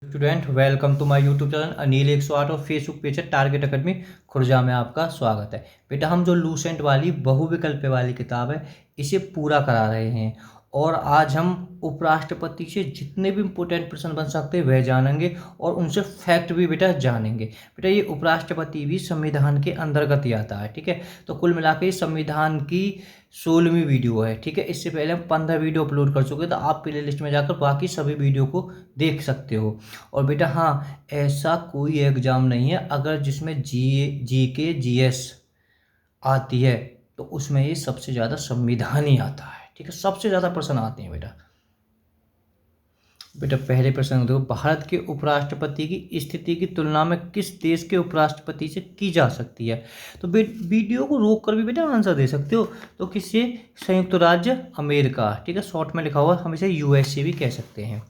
Student welcome to my YouTube channel Anil 108 और Facebook page है target academy Khurja में आपका स्वागत है। बेटा हम जो लूसेंट वाली बहुविकल्प वाली किताब है इसे पूरा करा रहे हैं और आज हम उपराष्ट्रपति से जितने भी इम्पोर्टेंट प्रश्न बन सकते हैं वह जानेंगे और उनसे फैक्ट भी बेटा जानेंगे। बेटा ये उपराष्ट्रपति भी संविधान के अंतर्गत ही आता है, ठीक है। तो कुल मिला के संविधान की 16वीं वीडियो है, ठीक है। इससे पहले हम 15 वीडियो अपलोड कर चुके हैं, तो आप प्ले लिस्ट में जाकर बाकी सभी वीडियो को देख सकते हो। और बेटा हाँ, ऐसा कोई एग्जाम नहीं है अगर जिसमें जी के जीएस आती है तो उसमें ये सबसे ज़्यादा संविधान ही आता है, ठीक है। सबसे ज़्यादा प्रश्न आते हैं बेटा। बेटा पहले प्रश्न देखो, भारत के उपराष्ट्रपति की स्थिति की तुलना में किस देश के उपराष्ट्रपति से की जा सकती है। तो वीडियो को रोक कर भी बेटा आंसर दे सकते हो। तो किससे? संयुक्त राज्य अमेरिका, ठीक है। शॉर्ट में लिखा हुआ हम इसे यूएसए भी कह सकते हैं।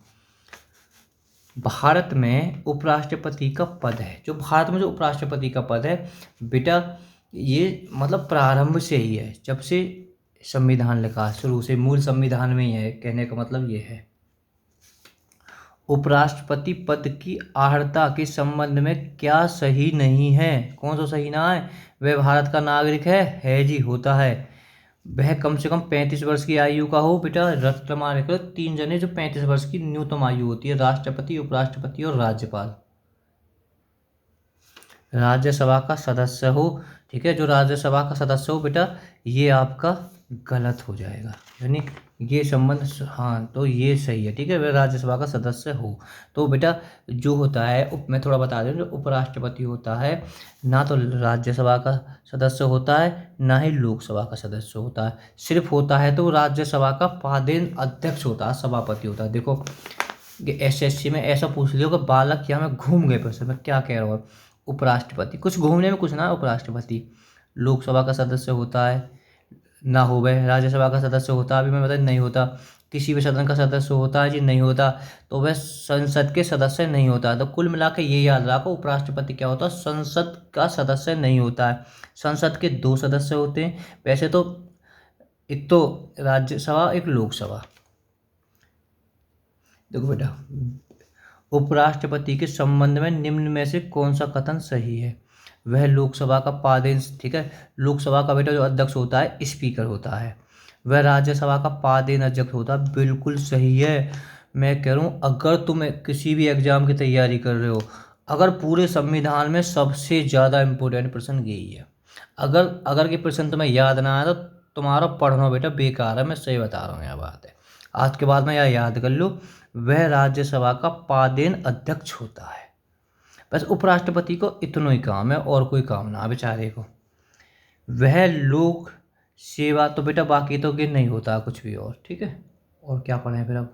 भारत में उपराष्ट्रपति का पद है, जो भारत में जो उपराष्ट्रपति का पद है बेटा, ये मतलब प्रारंभ से ही है, जब से संविधान लिखा शुरू से मूल संविधान में ही है। कहने का मतलब ये है उपराष्ट्रपति पद की अर्हता के संबंध में क्या सही नहीं है। कौन सा सही ना है? वह भारत का नागरिक है जी, होता है। वह कम से कम 35 वर्ष की आयु का हो। बेटा रत्नमाला करो 3 जने जो 35 वर्ष की न्यूनतम आयु होती है, राष्ट्रपति, उपराष्ट्रपति और राज्यपाल। राज्यसभा का सदस्य हो, ठीक है। जो राज्यसभा का सदस्य हो बेटा, ये आपका गलत हो जाएगा, यानी ये संबंध हाँ तो ये सही है, ठीक है। वह राज्यसभा का सदस्य हो। तो बेटा जो होता है मैं थोड़ा बता दूं, जो उपराष्ट्रपति होता है ना तो राज्यसभा का सदस्य होता है ना ही लोकसभा का सदस्य होता है। सिर्फ होता है तो राज्यसभा का पदेन अध्यक्ष होता है, सभापति होता है। देखो एसएससी में ऐसा पूछ लियो कि बालक क्या मैं घूम गए प्रश्न में क्या कह रहा हूँ। उपराष्ट्रपति कुछ घूमने में कुछ ना, उपराष्ट्रपति लोकसभा का सदस्य होता है ना, हो गए राज्यसभा का सदस्य होता है, अभी मैं बता नहीं होता। किसी भी सदन का सदस्य होता है जी, नहीं होता। तो वह संसद के सदस्य नहीं होता। तो कुल मिला के ये याद रखो, उपराष्ट्रपति क्या होता है? संसद का सदस्य नहीं होता है। संसद के 2 सदस्य होते हैं वैसे तो, एक तो राज्यसभा एक लोकसभा। देखो बेटा उपराष्ट्रपति के संबंध में निम्न में से कौन सा कथन सही है। वह लोकसभा का पादेन, ठीक है। लोकसभा का बेटा जो अध्यक्ष होता है स्पीकर होता है। वह राज्यसभा का पादेन अध्यक्ष होता है, बिल्कुल सही है। मैं कह रहा हूँ अगर तुम किसी भी एग्जाम की तैयारी कर रहे हो, अगर पूरे संविधान में सबसे ज़्यादा इम्पोर्टेंट प्रश्न यही है, अगर अगर ये प्रश्न तुम्हें याद ना आया तो तुम्हारा पढ़ना बेटा बेकार है। मैं सही बता रहा हूँ, यह बात है। आज के बाद में यह याद कर लो, वह राज्यसभा का पादेन अध्यक्ष होता है। बस उपराष्ट्रपति को इतना ही काम है और कोई काम ना बेचारे को। वह लोक सेवा तो बेटा बाकी तो कि नहीं होता कुछ भी और, ठीक है। और क्या पढ़े फिर अब?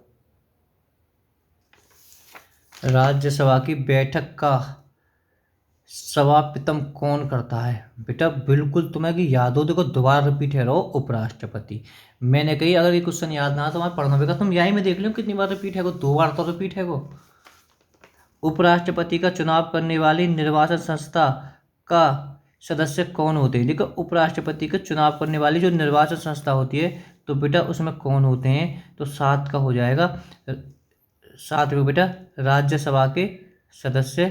राज्यसभा की बैठक का सभापितम कौन करता है। बेटा बिल्कुल तुम्हें कि याद हो, देखो दोबारा रिपीट है रहो, उपराष्ट्रपति। मैंने कही अगर ये क्वेश्चन याद ना तो तुम्हारा पढ़ना होगा, तुम यहीं में देख लो कितनी बार रिपीट है वो, 2 बार तो रिपीट है वो। उपराष्ट्रपति का चुनाव करने वाली निर्वाचन संस्था का सदस्य कौन होते हैं। देखो उपराष्ट्रपति का चुनाव करने वाली जो निर्वाचन संस्था होती है तो बेटा उसमें कौन होते हैं, तो 7 का हो जाएगा। 7 में बेटा राज्यसभा के सदस्य।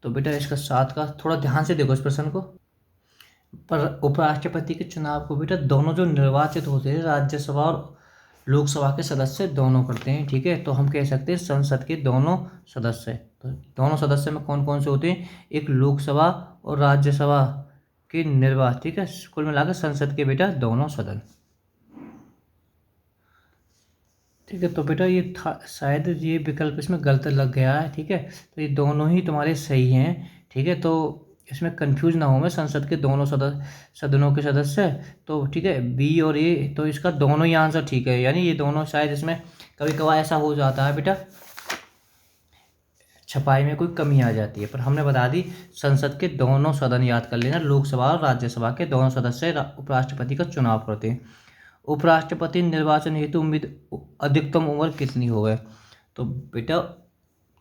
तो बेटा इसका 7 का थोड़ा ध्यान से देखो इस प्रश्न को। पर उपराष्ट्रपति के चुनाव को बेटा दोनों जो निर्वाचित होते हैं राज्यसभा और लोकसभा के सदस्य दोनों करते हैं, ठीक है। तो हम कह सकते हैं संसद के दोनों सदस्य। तो दोनों सदस्य में कौन कौन से होते हैं? एक लोकसभा और राज्यसभा के निर्वाचित, ठीक है। कुल मिलाकर संसद के बेटा दोनों सदन, ठीक है। तो बेटा ये था शायद ये विकल्प इसमें गलत लग गया है, ठीक है। तो ये दोनों ही तुम्हारे सही हैं, ठीक है। तो इसमें कंफ्यूज ना हो मैं, संसद के दोनों सदनों के सदस्य, तो ठीक है बी और ए, तो इसका दोनों ही आंसर ठीक है। यानी ये दोनों शायद इसमें कभी कभार ऐसा हो जाता है बेटा, छपाई में कोई कमी आ जाती है, पर हमने बता दी संसद के दोनों सदन याद कर लेना, लोकसभा और राज्यसभा के दोनों सदस्य उपराष्ट्रपति का चुनाव करते हैं। उपराष्ट्रपति निर्वाचन हेतु अधिकतम उम्र कितनी हो गए। तो बेटा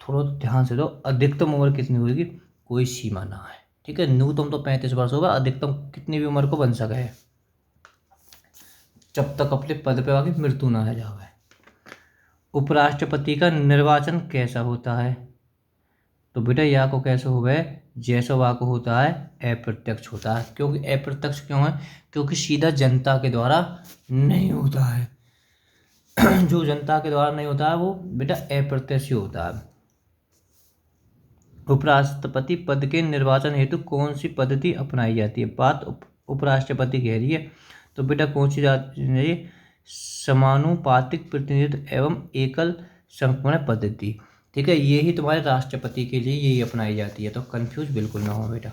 थोड़ा ध्यान से दो, अधिकतम उम्र कितनी होगी, कोई सीमा ना है, ठीक है। न्यूनतम तो 35 वर्ष होगा, अधिकतम कितनी भी उम्र को बन सके है, जब तक अपने पद पे आके मृत्यु ना है जावे। उपराष्ट्रपति का निर्वाचन कैसा होता है। तो बेटा या को कैसे हो गए, जैसा वा को होता है अप्रत्यक्ष होता है। क्योंकि अप्रत्यक्ष क्यों है, क्योंकि सीधा जनता के द्वारा नहीं होता है। जो जनता के द्वारा नहीं होता है वो बेटा अप्रत्यक्ष ही होता है। उपराष्ट्रपति पद के निर्वाचन हेतु कौन सी पद्धति अपनाई जाती है, बात उपराष्ट्रपति कह रही है। तो बेटा कौन सी जाती है, समानुपातिक प्रतिनिधित्व एवं एकल संक्रमण पद्धति। ठीक है, यही तुम्हारे राष्ट्रपति के लिए यही अपनाई जाती है, तो कंफ्यूज बिल्कुल ना हो बेटा।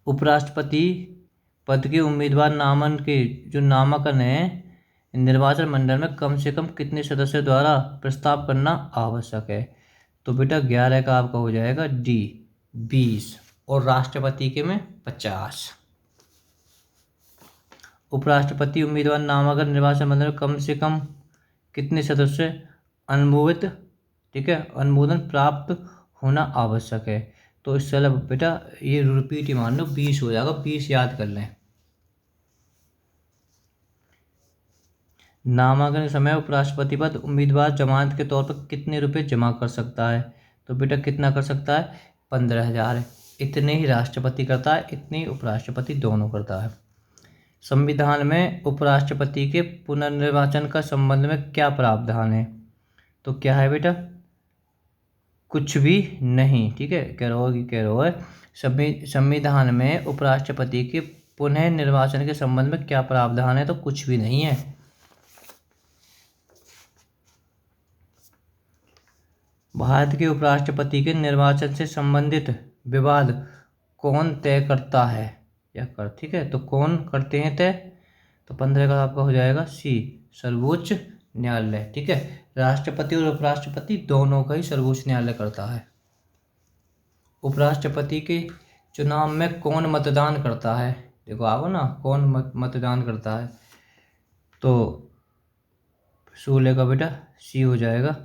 उपराष्ट्रपति पद के उम्मीदवार नामांकन है, निर्वाचन मंडल में कम से कम कितने सदस्यों द्वारा प्रस्ताव करना आवश्यक है। तो बेटा 11 का आपका हो जाएगा डी 20 और राष्ट्रपति के में 50। उपराष्ट्रपति उम्मीदवार नामांकन निर्वाचन मंडल में कम से कम कितने सदस्य अनुमोदित, ठीक है, अनुमोदन प्राप्त होना आवश्यक है। तो इस साल बेटा ये रिपीट ही मान लो 20 हो जाएगा, 20 याद कर लें। नामांकन के समय उपराष्ट्रपति पद उम्मीदवार जमानत के तौर पर कितने रुपए जमा कर सकता है। तो बेटा कितना कर सकता है, 15,000। इतने ही राष्ट्रपति करता है, इतने ही उपराष्ट्रपति दोनों करता है। संविधान में उपराष्ट्रपति के पुनर्निर्वाचन का संबंध में क्या प्रावधान है। तो क्या है बेटा, कुछ भी नहीं। ठीक है, कह रहा है संविधान में उपराष्ट्रपति के पुनः निर्वाचन के संबंध में क्या प्रावधान है, तो कुछ भी नहीं है। भारत के उपराष्ट्रपति के निर्वाचन से संबंधित विवाद कौन तय करता है या ठीक है, तो कौन करते हैं तय। तो 15 का आपका हो जाएगा सी, सर्वोच्च न्यायालय। ठीक है, राष्ट्रपति और उपराष्ट्रपति दोनों का ही सर्वोच्च न्यायालय करता है। उपराष्ट्रपति के चुनाव में कौन मतदान करता है, देखो आओ ना, कौन मतदान करता है। तो 16 का बेटा सी हो जाएगा,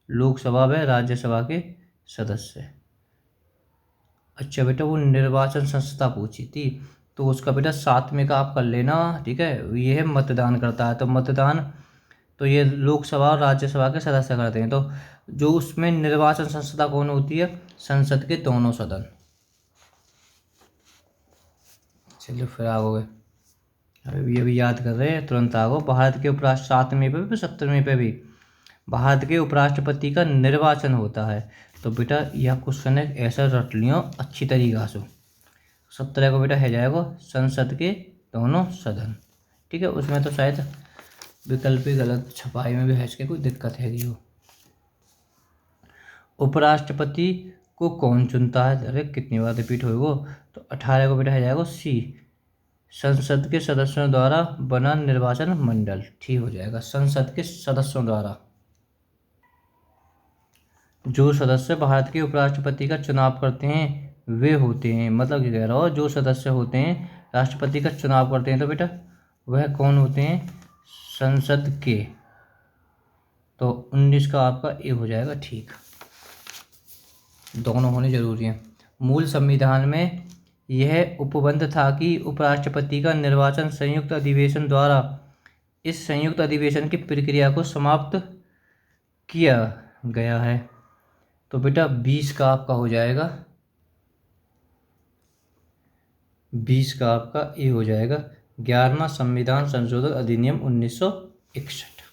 लोकसभा व राज्यसभा के सदस्य। अच्छा बेटा, वो निर्वाचन संस्था पूछी थी, तो उसका बेटा 7वें का आप कर लेना। ठीक है, ये है मतदान करता है, तो मतदान तो ये लोकसभा और राज्यसभा के सदस्य करते हैं। तो जो उसमें निर्वाचन संस्था कौन होती है, संसद के दोनों सदन। चलिए फिर आओगे, अभी अभी याद कर रहे हैं, तुरंत आओ। भारत के उपराष्ट्र 7वें पे भी 17वें पे भी भारत के उपराष्ट्रपति का निर्वाचन होता है। तो बेटा यह क्वेश्चन है, ऐसा रट लियो अच्छी तरीक़ा से। 17 को बेटा है जाएगा संसद के दोनों सदन। ठीक है, उसमें तो शायद विकल्प ही गलत छपाई में भी है, इसके कोई दिक्कत है कि वो। उपराष्ट्रपति को कौन चुनता है, अरे कितनी बार रिपीट होगा। तो 18 को बेटा है जाएगा सी, संसद के सदस्यों द्वारा बना निर्वाचन मंडल। ठीक हो जाएगा, संसद के सदस्यों द्वारा। जो सदस्य भारत के उपराष्ट्रपति का चुनाव करते हैं वे होते हैं, मतलब क्या कह रहा हो, जो सदस्य होते हैं राष्ट्रपति का चुनाव करते हैं, तो बेटा वह कौन होते हैं, संसद के। तो 19 का आपका ए हो जाएगा। ठीक, दोनों होने जरूरी हैं। मूल संविधान में यह उपबंध था कि उपराष्ट्रपति का निर्वाचन संयुक्त अधिवेशन द्वारा इस संयुक्त अधिवेशन की प्रक्रिया को समाप्त किया गया है। तो बेटा 20 का आपका हो जाएगा, 20 का आपका ए हो जाएगा, 11वां संविधान संशोधन अधिनियम 1961।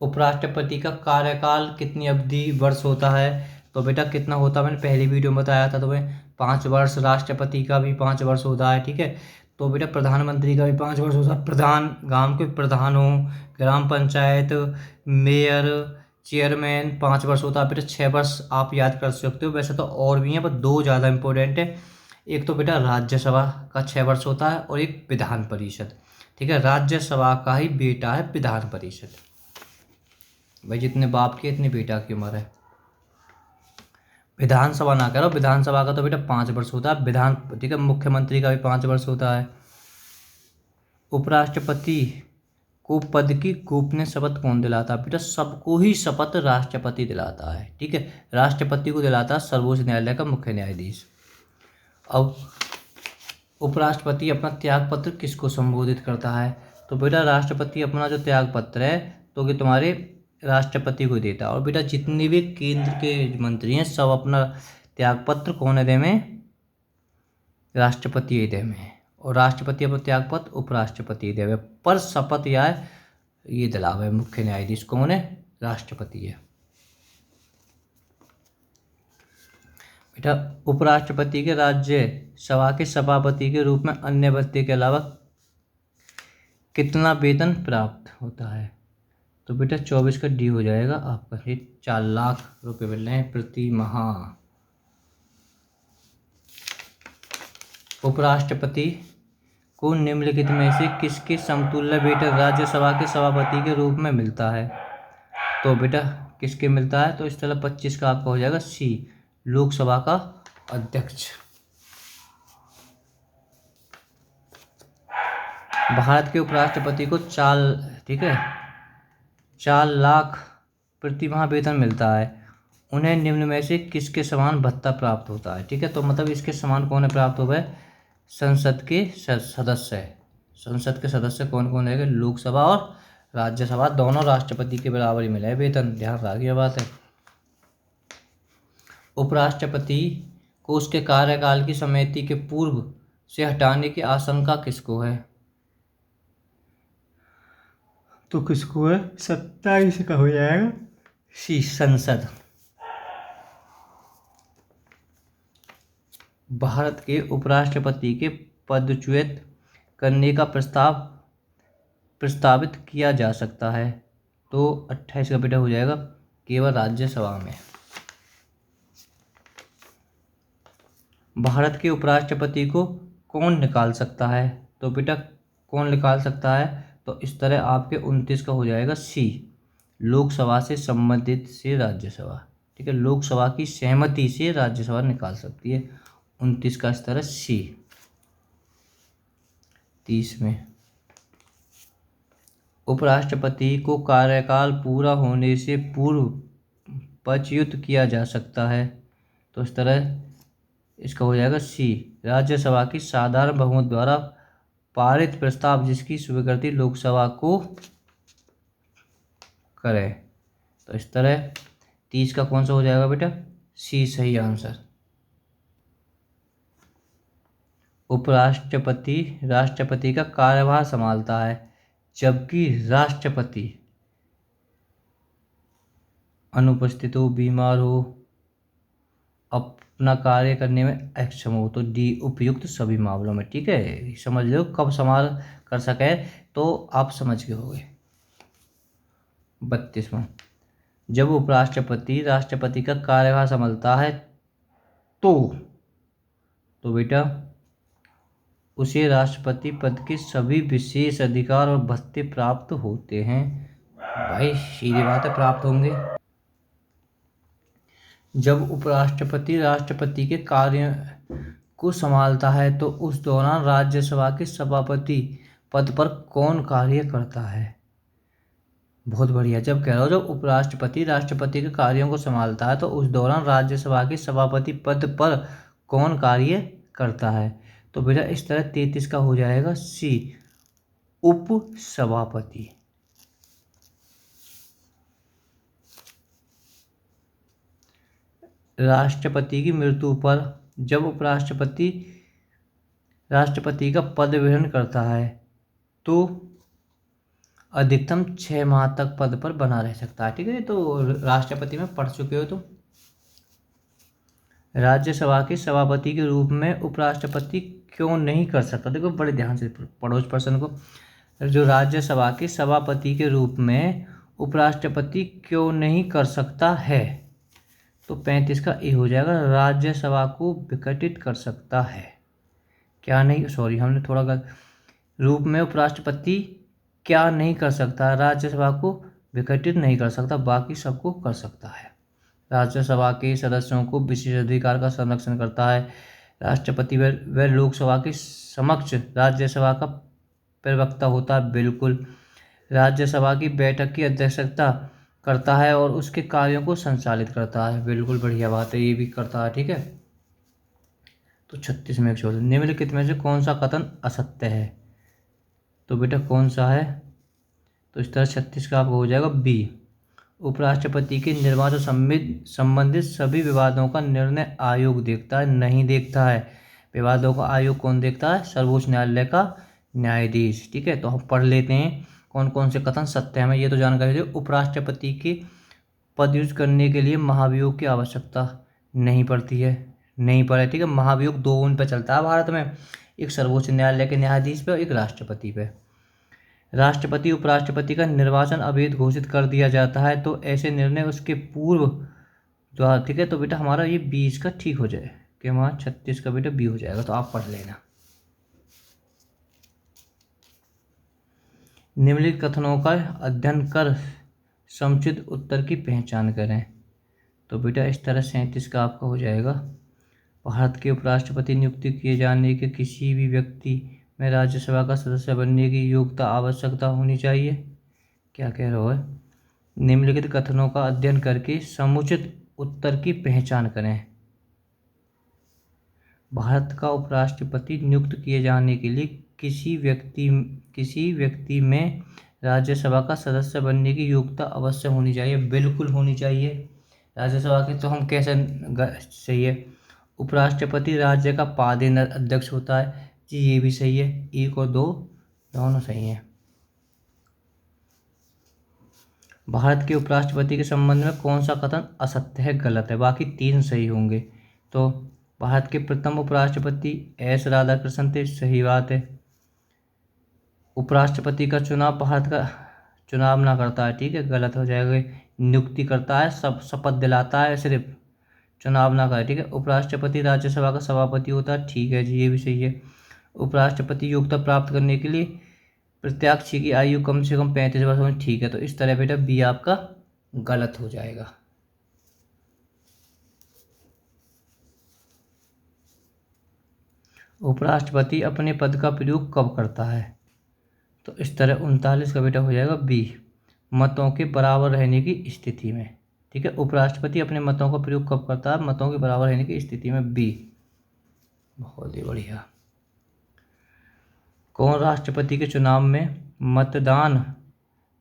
उपराष्ट्रपति का कार्यकाल कितनी अवधि वर्ष होता है। तो बेटा कितना होता है, मैंने पहली वीडियो में बताया था तुम्हें, 5 वर्ष। राष्ट्रपति का भी 5 वर्ष होता है। ठीक है, तो बेटा प्रधानमंत्री का भी 5 वर्ष होता है। प्रधान, गांव के प्रधान हो, ग्राम पंचायत, मेयर, चेयरमैन 5 वर्ष होता है। बेटा 6 वर्ष आप याद कर सकते हो, वैसे तो और भी हैं पर 2 ज़्यादा इंपॉर्टेंट है। एक तो बेटा राज्यसभा का 6 वर्ष होता है और एक विधान परिषद। ठीक है, राज्यसभा का ही बेटा है विधान परिषद। भाई जितने बाप की इतनी बेटा की उम्र है। विधानसभा ना करो, विधानसभा का तो बेटा 5 वर्ष होता है विधान। ठीक है, मुख्यमंत्री का भी 5 वर्ष होता है। उपराष्ट्रपति को पद की गोपनीय शपथ कौन दिलाता है। बेटा सबको ही शपथ राष्ट्रपति दिलाता है। ठीक है, राष्ट्रपति को दिलाता है सर्वोच्च न्यायालय का मुख्य न्यायाधीश। अब उपराष्ट्रपति अपना त्याग पत्र किसको संबोधित करता है। तो बेटा राष्ट्रपति अपना जो त्याग पत्र है तो कि तुम्हारे राष्ट्रपति को देता है। और बेटा जितने भी केंद्र के मंत्री हैं सब अपना त्यागपत्र कौन दे में, राष्ट्रपति दे में, और राष्ट्रपति अपना त्यागपत्र उपराष्ट्रपति दे में, पर शपथ या ये दिलावे मुख्य न्यायाधीश कौन है, राष्ट्रपति है। बेटा उपराष्ट्रपति के राज्यसभा के सभापति के रूप में अन्य भत्ते के अलावा कितना वेतन प्राप्त होता है, तो बेटा 24 का डी हो जाएगा आपका, ये 4 लाख रुपए मिल रहे हैं प्रति माह। उपराष्ट्रपति को निम्नलिखित में से किसके समतुल्य वेतन राज्यसभा के सभापति के रूप में मिलता है, तो बेटा किसके मिलता है, तो इस तरह 25 का आपका हो जाएगा सी, लोकसभा का अध्यक्ष। भारत के उपराष्ट्रपति को 4 लाख प्रति माह वेतन मिलता है। उन्हें निम्न में से किसके समान भत्ता प्राप्त होता है, ठीक है, तो मतलब इसके समान कौन प्राप्त हो गए, संसद के सदस्य। संसद के सदस्य कौन कौन है, लोकसभा और राज्यसभा दोनों राष्ट्रपति के बराबर ही मिले वेतन, ध्यान रखिए बात है। उपराष्ट्रपति को उसके कार्यकाल की समिति के पूर्व से हटाने की आशंका किसको है, तो किसको है, 27 का हो जाएगा सी, संसद। भारत के उपराष्ट्रपति के पदच्युत करने का प्रस्तावित किया जा सकता है, तो 28 का बेटा हो जाएगा केवल राज्यसभा में। भारत के उपराष्ट्रपति को कौन निकाल सकता है, तो बेटा कौन निकाल सकता है, तो इस तरह आपके 29 का हो जाएगा सी, लोकसभा से संबंधित से राज्यसभा, ठीक है, लोकसभा की सहमति से राज्यसभा निकाल सकती है, 29 का इस तरह सी। 30 में उपराष्ट्रपति को कार्यकाल पूरा होने से पूर्व पदच्युत किया जा सकता है, तो इस तरह इसका हो जाएगा सी, राज्यसभा की साधारण बहुमत द्वारा पारित प्रस्ताव जिसकी स्वीकृति लोकसभा को करे, तो इस तरह 30 का कौन सा हो जाएगा बेटा, सी सही आंसर। उपराष्ट्रपति राष्ट्रपति का कार्यभार संभालता है, जबकि राष्ट्रपति अनुपस्थित हो, बीमार हो, अपना कार्य करने में अक्षम हो, तो डी उपयुक्त सभी मामलों में, ठीक है, समझ लो कब संभाल कर सके तो आप समझ गए होंगे। 32वां, जब उपराष्ट्रपति राष्ट्रपति का कार्यभार संभालता है तो बेटा उसे राष्ट्रपति पद के सभी विशेष अधिकार और भत्ते प्राप्त होते हैं, भाई सीधी बात है, प्राप्त होंगे। जब उपराष्ट्रपति राष्ट्रपति के कार्य को संभालता है तो उस दौरान राज्यसभा के सभापति पद पर कौन कार्य करता है, बहुत बढ़िया। जब कह रहा हो जब उपराष्ट्रपति राष्ट्रपति के कार्यों को संभालता है तो उस दौरान राज्यसभा के सभापति पद पर कौन कार्य करता है, तो बेटा इस तरह 33 का हो जाएगा सी, उपसभापति। राष्ट्रपति की मृत्यु पर जब उपराष्ट्रपति राष्ट्रपति का पद ग्रहण करता है तो अधिकतम 6 माह तक पद पर बना रह सकता है, ठीक है, तो राष्ट्रपति में पढ़ चुके हो तो। राज्यसभा के सभापति के रूप में उपराष्ट्रपति क्यों नहीं कर सकता, देखो बड़े ध्यान से पढ़ो इस प्रश्न को, जो राज्यसभा के सभापति के रूप में उपराष्ट्रपति क्यों नहीं कर सकता है, तो 35 का ए हो जाएगा, राज्यसभा को विघटित कर सकता है, क्या नहीं, सॉरी हमने थोड़ा गलत, रूप में उपराष्ट्रपति क्या नहीं कर सकता, राज्यसभा को विघटित नहीं कर सकता, बाकी सबको कर सकता है। राज्यसभा के सदस्यों को विशेष अधिकार का संरक्षण करता है। राष्ट्रपति व लोकसभा के समक्ष राज्यसभा का प्रवक्ता होता है, बिल्कुल। राज्यसभा की बैठक की अध्यक्षता करता है और उसके कार्यों को संचालित करता है, बिल्कुल बढ़िया बात है, ये भी करता है, ठीक है। तो 36 में एक छोड़, निम्नलिखित में से कौन सा कथन असत्य है, तो बेटा कौन सा है, तो इस तरह 36 का आपको हो जाएगा बी, उपराष्ट्रपति के निर्वाचन संबंधित सभी विवादों का निर्णय आयोग देखता है, नहीं देखता है। विवादों का आयोग कौन देखता है? सर्वोच्च न्यायालय का न्यायाधीश। ठीक है, तो हम पढ़ लेते हैं कौन कौन से कथन सत्य हैं। हमें ये तो जानकारी है, उपराष्ट्रपति के पद यूज करने के लिए महाभियोग की आवश्यकता नहीं पड़ती है, नहीं पड़े। ठीक है, महाभियोग दो उन पर चलता है भारत में, एक सर्वोच्च न्यायालय के न्यायाधीश पे और एक राष्ट्रपति पे। राष्ट्रपति उपराष्ट्रपति का निर्वाचन अवैध घोषित कर दिया जाता है तो ऐसे निर्णय उसके पूर्व द्वारा। ठीक है, तो बेटा हमारा ये 20 का ठीक हो जाए कि हमारा 36 का बेटा बी हो जाएगा, तो आप पढ़ लेना। निम्नलिखित कथनों का अध्ययन कर समुचित उत्तर की पहचान करें। तो बेटा इस तरह 37 का आपका हो जाएगा। भारत के उपराष्ट्रपति नियुक्ति किए जाने के किसी भी व्यक्ति में राज्यसभा का सदस्य बनने की योग्यता आवश्यकता होनी चाहिए। क्या कह रहा है? निम्नलिखित कथनों का अध्ययन करके समुचित उत्तर की पहचान करें। भारत का उपराष्ट्रपति नियुक्त किए जाने के लिए किसी व्यक्ति में राज्यसभा का सदस्य बनने की योग्यता अवश्य होनी चाहिए, बिल्कुल होनी चाहिए। राज्यसभा के तो हम कैसे सही है। उपराष्ट्रपति राज्य का पादेन अध्यक्ष होता है जी, ये भी सही है। 1 और 2 दोनों सही हैं। भारत के उपराष्ट्रपति के संबंध में कौन सा कथन असत्य है, गलत है? बाकी 3 सही होंगे। तो भारत के प्रथम उपराष्ट्रपति एस राधाकृष्णन थे, सही बात है। उपराष्ट्रपति का चुनाव भारत का चुनाव ना करता है, ठीक है, गलत हो जाएगा। नियुक्ति करता है, सब शपथ दिलाता है, सिर्फ चुनाव ना करे। ठीक है, उपराष्ट्रपति राज्यसभा का सभापति होता है, ठीक है जी, ये भी सही है। उपराष्ट्रपति योग्यता प्राप्त करने के लिए प्रत्याशी की आयु कम से कम 35 वर्ष होनी, ठीक है। तो इस तरह बेटा बी आपका गलत हो जाएगा। उपराष्ट्रपति अपने पद का प्रयोग कब करता है? तो इस तरह 39 का बेटा हो जाएगा बी, मतों के बराबर रहने की स्थिति में। ठीक है, उपराष्ट्रपति अपने मतों का प्रयोग कब करता है? मतों के बराबर रहने की स्थिति में, बी। बहुत ही बढ़िया। कौन राष्ट्रपति के चुनाव में मतदान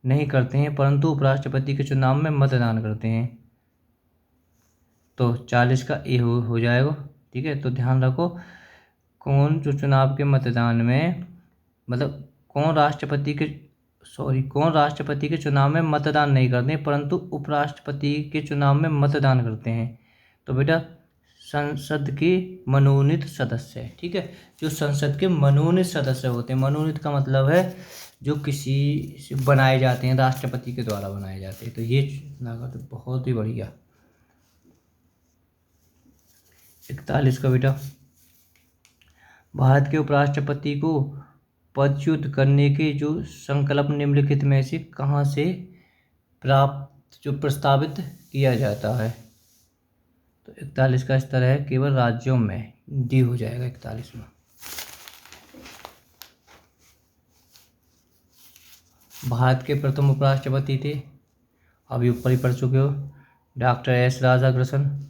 नहीं करते हैं परंतु उपराष्ट्रपति के चुनाव में मतदान करते हैं? तो 40 का ए हो जाएगा। ठीक है, तो ध्यान रखो, कौन जो चुनाव के मतदान में मतलब कौन राष्ट्रपति के चुनाव में मतदान नहीं करते परंतु उपराष्ट्रपति के चुनाव में मतदान करते हैं? तो बेटा संसद के मनोनीत सदस्य। ठीक है, जो संसद के मनोनीत सदस्य होते हैं, मनोनीत का मतलब है जो किसी से बनाए जाते हैं, राष्ट्रपति के द्वारा बनाए जाते हैं। तो ये तो बहुत ही बढ़िया। 41 का बेटा, भारत के उपराष्ट्रपति को पदच्युत करने के जो संकल्प निम्नलिखित में से कहाँ से प्रस्तावित किया जाता है? तो 41 का इस तरह है, केवल राज्यों में, डी हो जाएगा 41 में। भारत के प्रथम उपराष्ट्रपति थे, अभी ऊपर ही पढ़ चुके हो, डॉक्टर एस राधाकृष्णन।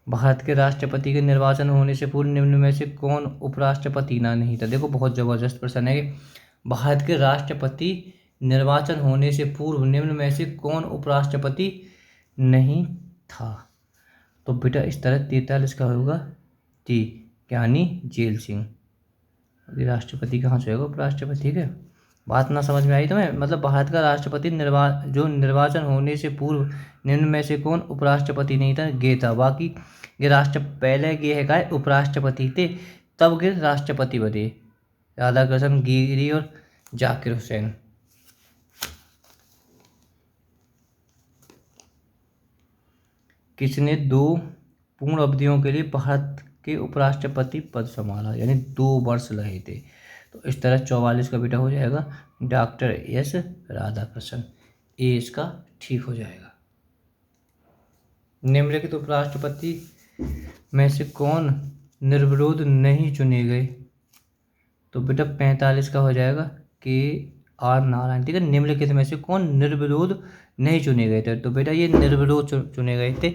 भारत के राष्ट्रपति के निर्वाचन होने से पूर्व निम्न में से कौन उपराष्ट्रपति ना नहीं था? देखो बहुत जबरदस्त प्रश्न है। भारत के राष्ट्रपति निर्वाचन होने से पूर्व निम्न में से कौन उपराष्ट्रपति नहीं था? तो बेटा इस तरह 43 का होगा टी, ज्ञानी जेल सिंह। अभी राष्ट्रपति कहाँ से होगा? उपराष्ट्रपति। ठीक है, बात ना समझ में आई तुम्हें? मतलब भारत का राष्ट्रपति निर्वाचन होने से पूर्व निम्न में से कौन उपराष्ट्रपति नहीं था? गे था। बाकी ये पहले ये है का उपराष्ट्रपति थे, तब ये राष्ट्रपति बने, राधाकृष्णन, गिरी और जाकिर हुसैन। किसने 2 पूर्ण अवधियों के लिए भारत के उपराष्ट्रपति पद संभाला, यानी 2 वर्ष रहे थे? तो इस तरह 44 का बेटा हो जाएगा डॉक्टर एस राधाकृष्णन, ए इसका ठीक हो जाएगा। निम्नलिखित उपराष्ट्रपति में से कौन निर्विरोध नहीं चुने गए? तो बेटा 45 का हो जाएगा के आर नारायण। ठीक है, निम्नलिखित में से कौन निर्विरोध नहीं चुने गए थे? तो बेटा ये निर्विरोध चुने गए थे,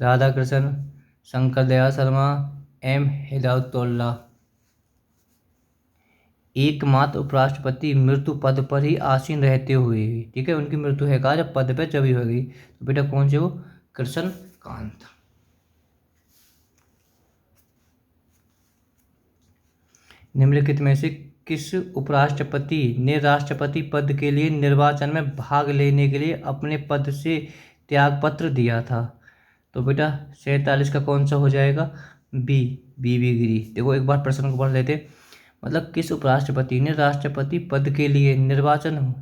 राधाकृष्णन, शंकर दयाल शर्मा, एम हिदायतुल्लाह। एकमात्र उपराष्ट्रपति मृत्यु पद पर ही आसीन रहते हुए, ठीक है, उनकी मृत्यु है कहा जब पद पे जब ही होगी, तो बेटा कौन से वो, कृष्ण कांत। निम्नलिखित में से किस उपराष्ट्रपति ने राष्ट्रपति पद के लिए निर्वाचन में भाग लेने के लिए अपने पद से त्यागपत्र दिया था? तो बेटा 47 का कौन सा हो जाएगा, बी गिरी। देखो एक बार प्रश्न को पढ़ लेते, मतलब किस उपराष्ट्रपति ने राष्ट्रपति पद के लिए निर्वाचन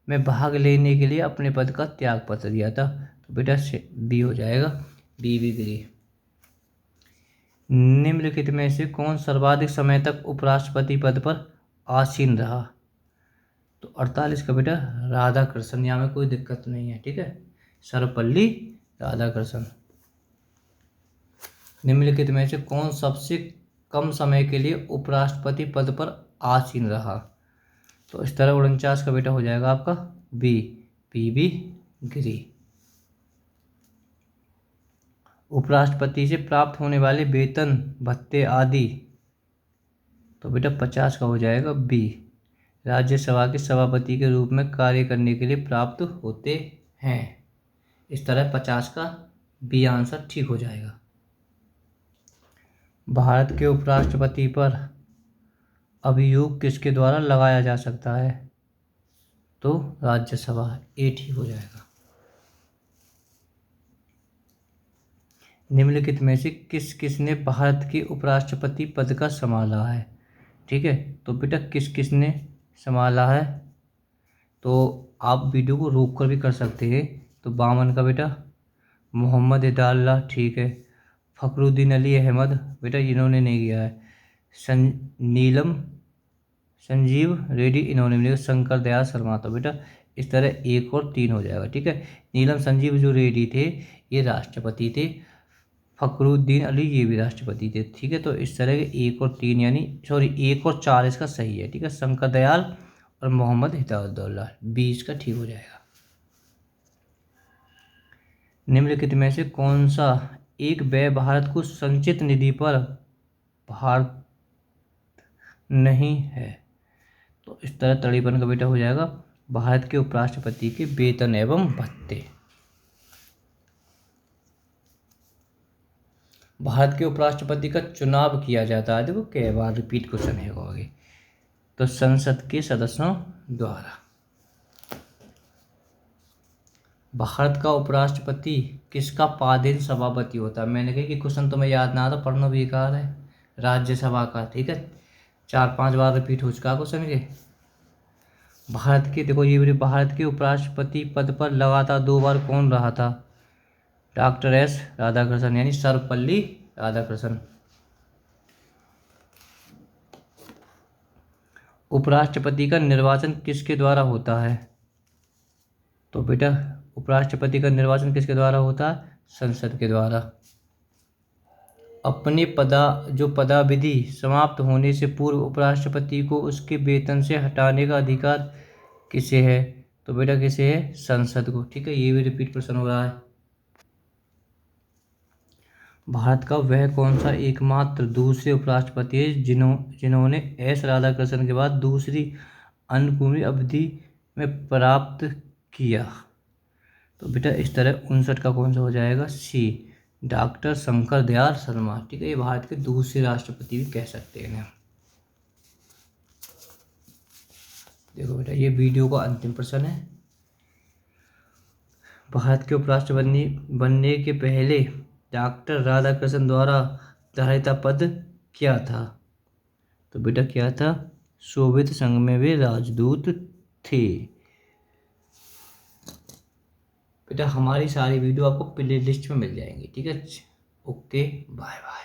में भाग लेने के लिए अपने पद का त्यागपत्र दिया था? तो बेटा बी हो जाएगा, बी गिरी। निम्नलिखित में से कौन सर्वाधिक समय तक उपराष्ट्रपति पद पर आसीन रहा? तो 48 का बेटा राधाकृष्णन, यहाँ में कोई दिक्कत नहीं है, ठीक है, सर्वपल्ली राधाकृष्णन। निम्नलिखित में से कौन सबसे कम समय के लिए उपराष्ट्रपति पद पर आसीन रहा? तो इस तरह 49 का बेटा हो जाएगा आपका बी गिरी। उपराष्ट्रपति से प्राप्त होने वाले वेतन भत्ते आदि, तो बेटा 50 का हो जाएगा बी, राज्यसभा के सभापति के रूप में कार्य करने के लिए प्राप्त होते हैं। इस तरह 50 का बी आंसर ठीक हो जाएगा। भारत के उपराष्ट्रपति पर अभियोग किसके द्वारा लगाया जा सकता है? तो राज्यसभा, ए ठीक हो जाएगा। निम्नलिखित में से किसने भारत के उपराष्ट्रपति पद का संभाला है? ठीक है, तो बेटा किसने संभाला है? तो आप वीडियो को रोक कर भी कर सकते हैं। तो 52 का बेटा मोहम्मद इदाल्ला, ठीक है, फखरुद्दीन अली अहमद, बेटा इन्होंने नहीं किया है, संजीव रेड्डी इन्होंने नहीं, शंकर दयाल शर्मा। तो बेटा इस तरह 1 और 3 हो जाएगा, ठीक है। नीलम संजीव जो रेड्डी थे ये राष्ट्रपति थे, फखरुद्दीन अली ये भी राष्ट्रपति थे, ठीक है। तो इस तरह के 1 और 3 यानी 1 और 4 इसका सही है, ठीक है। शंकर दयाल और मोहम्मद हिदायतुल्लाह, 20 का ठीक हो जाएगा। निम्नलिखित में से कौन सा एक व्यय भारत को संचित निधि पर भारत नहीं है? तो इस तरह 53 का बेटा हो जाएगा भारत के उपराष्ट्रपति के वेतन एवं भत्ते। भारत के उपराष्ट्रपति का चुनाव किया जाता है, देखो कई बार रिपीट क्वेश्चन है आगे, तो संसद के सदस्यों द्वारा। भारत का उपराष्ट्रपति किसका पादेन सभापति होता है? मैंने कहा कि क्वेश्चन तुम्हें याद ना आता, पढ़ना बेकार है। राज्यसभा का, ठीक है, 4-5 बार रिपीट हो चुका क्वेश्चन ये। भारत के, देखो ये भारत के उपराष्ट्रपति पद पर लगातार 2 बार कौन रहा था? डॉक्टर एस राधाकृष्णन, यानी सर्वपल्ली राधाकृष्णन। उपराष्ट्रपति का निर्वाचन किसके द्वारा होता है? तो बेटा उपराष्ट्रपति का निर्वाचन किसके द्वारा होता है? संसद के द्वारा। अपने पदाविधि समाप्त होने से पूर्व उपराष्ट्रपति को उसके वेतन से हटाने का अधिकार किसे है? तो बेटा किसे है? संसद को, ठीक है। ये भी रिपीट प्रश्न हो रहा है। भारत का वह कौन सा एकमात्र दूसरे उपराष्ट्रपति है जिन्होंने एस राधाकृष्णन के बाद दूसरी अन्नपूर्णी अवधि में प्राप्त किया? तो बेटा इस तरह 59 का कौन सा हो जाएगा? सी, डॉक्टर शंकर दयाल शर्मा, ठीक है। ये भारत के दूसरे राष्ट्रपति भी कह सकते हैं। देखो बेटा ये वीडियो का अंतिम प्रश्न है। भारत के उपराष्ट्रपति बनने के पहले डॉक्टर राधाकृष्णन द्वारा धारिता पद क्या था? तो बेटा क्या था? सोवियत संघ में वे राजदूत थे। बेटा हमारी सारी वीडियो आपको प्ले लिस्ट में मिल जाएंगी, ठीक है। Okay, bye bye.